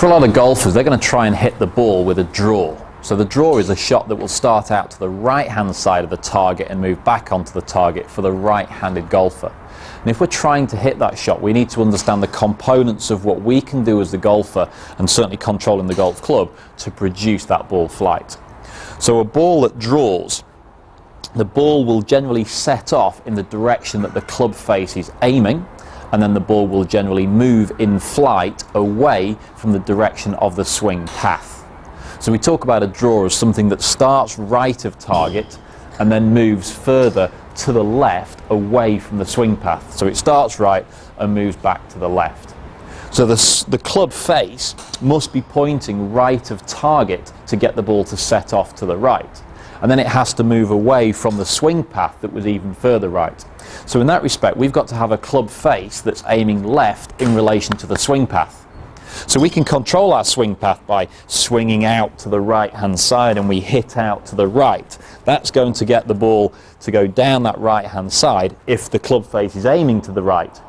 For a lot of golfers, they're going to try and hit the ball with a draw. So the draw is a shot that will start out to the right-hand side of the target and move back onto the target for the right-handed golfer. And if we're trying to hit that shot, we need to understand the components of what we can do as the golfer, and certainly controlling the golf club, to produce that ball flight. So a ball that draws, the ball will generally set off in the direction that the club face is aiming, and then the ball will generally move in flight away from the direction of the swing path. So we talk about a draw as something that starts right of target and then moves further to the left away from the swing path. So it starts right and moves back to the left. So the club face must be pointing right of target to get the ball to set off to the right. And then it has to move away from the swing path that was even further right. So in that respect, we've got to have a club face that's aiming left in relation to the swing path. So we can control our swing path by swinging out to the right-hand side, and we hit out to the right. That's going to get the ball to go down that right-hand side if the club face is aiming to the right.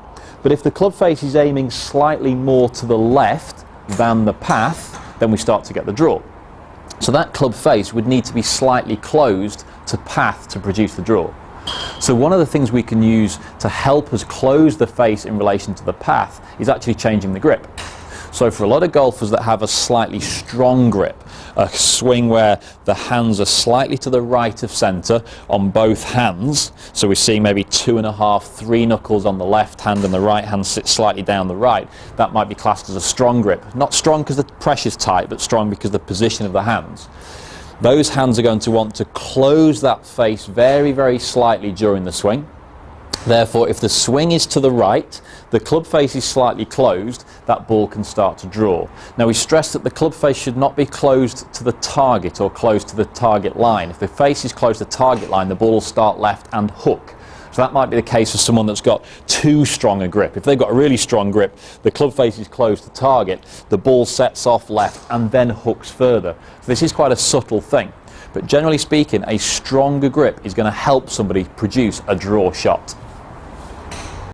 But if the club face is aiming slightly more to the left than the path, then we start to get the draw. So that club face would need to be slightly closed to path to produce the draw. So one of the things we can use to help us close the face in relation to the path is actually changing the grip. So for a lot of golfers that have a slightly strong grip, a swing where the hands are slightly to the right of centre on both hands, so we're seeing maybe 2.5, 3 knuckles on the left hand and the right hand sits slightly down the right, that might be classed as a strong grip. Not strong because the pressure's tight, but strong because the position of the hands. Those hands are going to want to close that face very, very slightly during the swing. Therefore, if the swing is to the right, the club face is slightly closed, that ball can start to draw. Now we stress that the club face should not be closed to the target or close to the target line. If the face is close to the target line, the ball will start left and hook. So that might be the case for someone that's got too strong a grip. If they've got a really strong grip, the club face is close to target, the ball sets off left and then hooks further. So this is quite a subtle thing. But generally speaking, a stronger grip is going to help somebody produce a draw shot.